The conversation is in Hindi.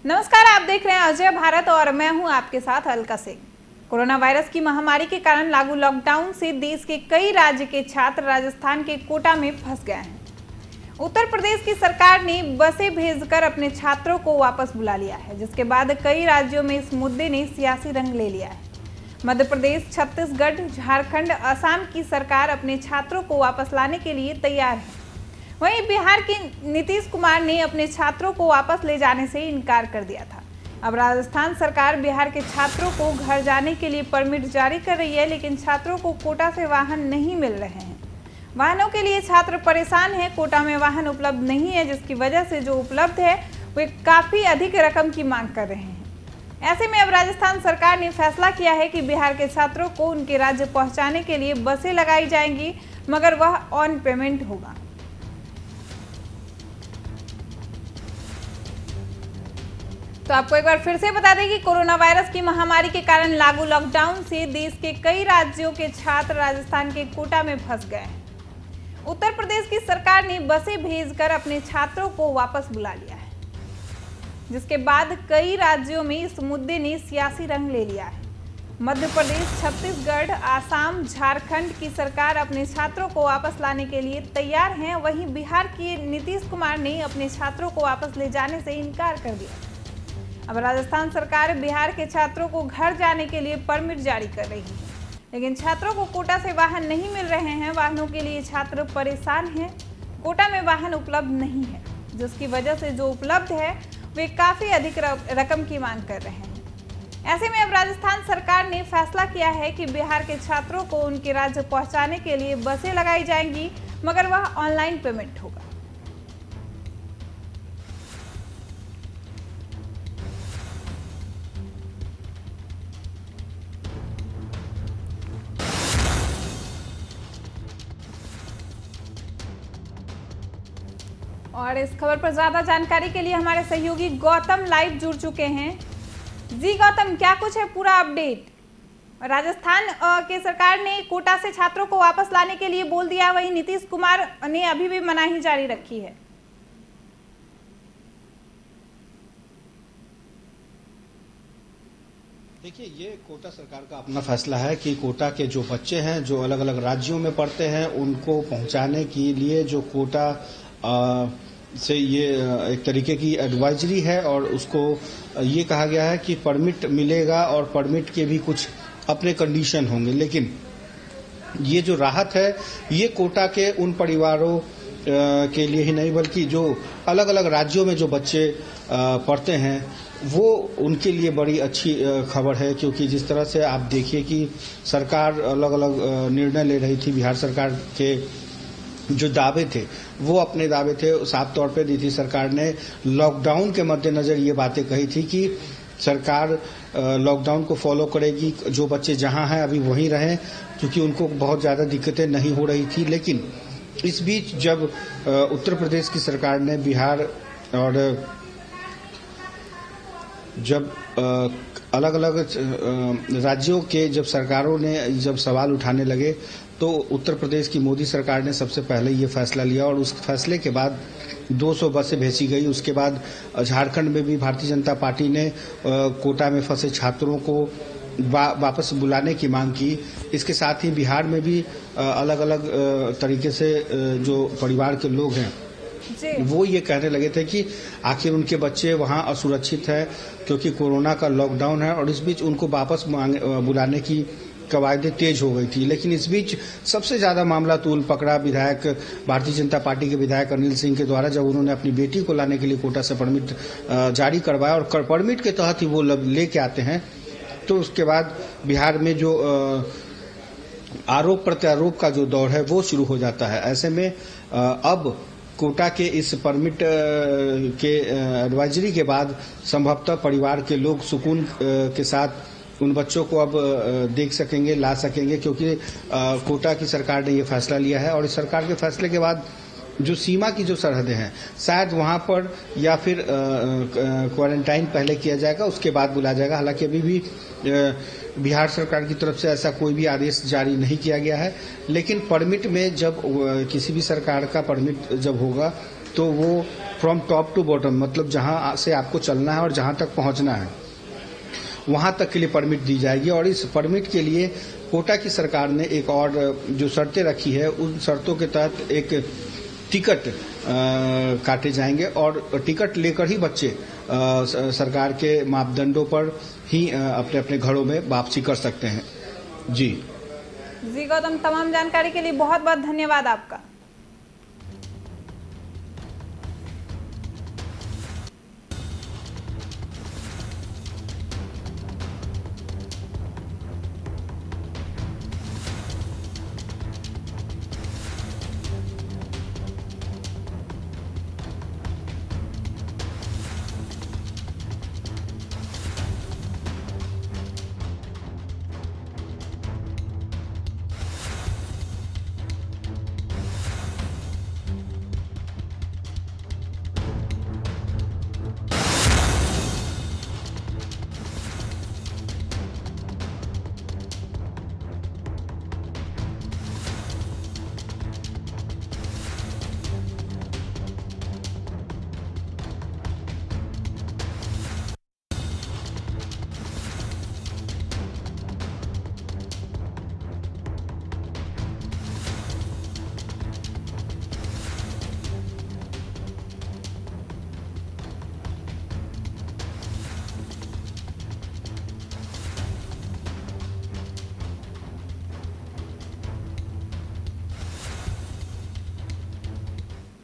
नमस्कार, आप देख रहे हैं अजय भारत और मैं हूं आपके साथ अलका सिंह। कोरोना वायरस की महामारी के कारण लागू लॉकडाउन से देश के कई राज्य के छात्र राजस्थान के कोटा में फंस गए हैं। उत्तर प्रदेश की सरकार ने बसें भेजकर अपने छात्रों को वापस बुला लिया है, जिसके बाद कई राज्यों में इस मुद्दे ने सियासी रंग ले लिया है। मध्य प्रदेश, छत्तीसगढ़, झारखंड, असम की सरकार अपने छात्रों को वापस लाने के लिए तैयार है। वहीं बिहार के नीतीश कुमार ने अपने छात्रों को वापस ले जाने से इनकार कर दिया था। अब राजस्थान सरकार बिहार के छात्रों को घर जाने के लिए परमिट जारी कर रही है, लेकिन छात्रों को कोटा से वाहन नहीं मिल रहे हैं। वाहनों के लिए छात्र परेशान हैं। कोटा में वाहन उपलब्ध नहीं है, जिसकी वजह से जो उपलब्ध है वे काफ़ी अधिक रकम की मांग कर रहे हैं। ऐसे में अब राजस्थान सरकार ने फैसला किया है कि बिहार के छात्रों को उनके राज्य पहुंचाने के लिए बसें लगाई जाएंगी, मगर वह ऑन पेमेंट होगा। तो आपको एक बार फिर से बता दें कि कोरोना वायरस की महामारी के कारण लागू लॉकडाउन से देश के कई राज्यों के छात्र राजस्थान के कोटा में फंस गए हैं। उत्तर प्रदेश की सरकार ने बसें भेजकर अपने छात्रों को वापस बुला लिया है, जिसके बाद कई राज्यों में इस मुद्दे ने सियासी रंग ले लिया है। मध्य प्रदेश, छत्तीसगढ़, आसाम, झारखंड की सरकार अपने छात्रों को वापस लाने के लिए तैयार हैं। वहीं बिहार के नीतीश कुमार ने अपने छात्रों को वापस ले जाने से इनकार कर दिया। अब राजस्थान सरकार बिहार के छात्रों को घर जाने के लिए परमिट जारी कर रही है, लेकिन छात्रों को कोटा से वाहन नहीं मिल रहे हैं। वाहनों के लिए छात्र परेशान हैं। कोटा में वाहन उपलब्ध नहीं है, जिसकी वजह से जो उपलब्ध है वे काफ़ी अधिक रकम की मांग कर रहे हैं। ऐसे में अब राजस्थान सरकार ने फैसला किया है कि बिहार के छात्रों को उनके राज्य पहुंचाने के लिए बसें लगाई जाएंगी, मगर वह ऑनलाइन पेमेंट होगा। और इस खबर पर ज्यादा जानकारी के लिए हमारे सहयोगी गौतम लाइव जुड़ चुके हैं। जी गौतम, क्या कुछ है पूरा अपडेट? राजस्थान के सरकार ने कोटा से छात्रों को वापस लाने के लिए बोल दिया, वहीं नीतीश कुमार ने अभी भी मनाही जारी रखी है। देखिए, ये कोटा सरकार का अपना फैसला है कि कोटा के जो बच्चे हैं जो अलग अलग राज्यों में पढ़ते हैं उनको पहुंचाने के लिए जो कोटा से ये एक तरीके की एडवाइजरी है और उसको ये कहा गया है कि परमिट मिलेगा और परमिट के भी कुछ अपने कंडीशन होंगे। लेकिन ये जो राहत है ये कोटा के उन परिवारों के लिए ही नहीं बल्कि जो अलग अलग राज्यों में जो बच्चे पढ़ते हैं वो उनके लिए बड़ी अच्छी खबर है, क्योंकि जिस तरह से आप देखिए कि सरकार अलग अलग निर्णय ले रही थी। बिहार सरकार के जो दावे थे वो अपने दावे थे साफ तौर पे नीतीश सरकार ने लॉकडाउन के मद्देनजर ये बातें कही थी कि सरकार लॉकडाउन को फॉलो करेगी, जो बच्चे जहां हैं अभी वहीं रहें, क्योंकि उनको बहुत ज़्यादा दिक्कतें नहीं हो रही थी। लेकिन इस बीच जब उत्तर प्रदेश की सरकार ने बिहार और जब अलग अलग राज्यों के जब सरकारों ने जब सवाल उठाने लगे तो उत्तर प्रदेश की मोदी सरकार ने सबसे पहले ये फैसला लिया और उस फैसले के बाद 200 बसें भेजी गई। उसके बाद झारखंड में भी भारतीय जनता पार्टी ने कोटा में फंसे छात्रों को वापस बुलाने की मांग की। इसके साथ ही बिहार में भी अलग अलग तरीके से जो परिवार के लोग हैं वो ये कहने लगे थे कि आखिर उनके बच्चे वहाँ असुरक्षित हैं क्योंकि कोरोना का लॉकडाउन है, और इस बीच उनको वापस बुलाने की कवायदें तेज हो गई थी। लेकिन इस बीच सबसे ज्यादा मामला तूल पकड़ा विधायक भारतीय जनता पार्टी के विधायक अनिल सिंह के द्वारा, जब उन्होंने अपनी बेटी को लाने के लिए कोटा से परमिट जारी करवाया और परमिट के तहत ही वो लेके आते हैं, तो उसके बाद बिहार में जो आरोप प्रत्यारोप का जो दौर है वो शुरू हो जाता है। ऐसे में अब कोटा के इस परमिट के एडवाइजरी के बाद संभवतः परिवार के लोग सुकून के साथ उन बच्चों को अब देख सकेंगे, ला सकेंगे, क्योंकि कोटा की सरकार ने ये फैसला लिया है। और इस सरकार के फैसले के बाद जो सीमा की जो सरहदें हैं शायद वहां पर या फिर क्वारंटाइन पहले किया जाएगा, उसके बाद बुलाया जाएगा। हालांकि अभी भी बिहार सरकार की तरफ से ऐसा कोई भी आदेश जारी नहीं किया गया है, लेकिन परमिट में जब किसी भी सरकार का परमिट जब होगा तो वो फ्रॉम टॉप टू बॉटम, मतलब जहां से आपको चलना है और जहां तक पहुंचना है वहां तक के लिए परमिट दी जाएगी। और इस परमिट के लिए कोटा की सरकार ने एक और जो शर्तें रखी है, उन शर्तों के तहत एक टिकट काटे जाएंगे और टिकट लेकर ही बच्चे सरकार के मापदंडों पर ही अपने अपने घरों में वापसी कर सकते हैं। जी गौतम, तमाम जानकारी के लिए बहुत बहुत धन्यवाद आपका।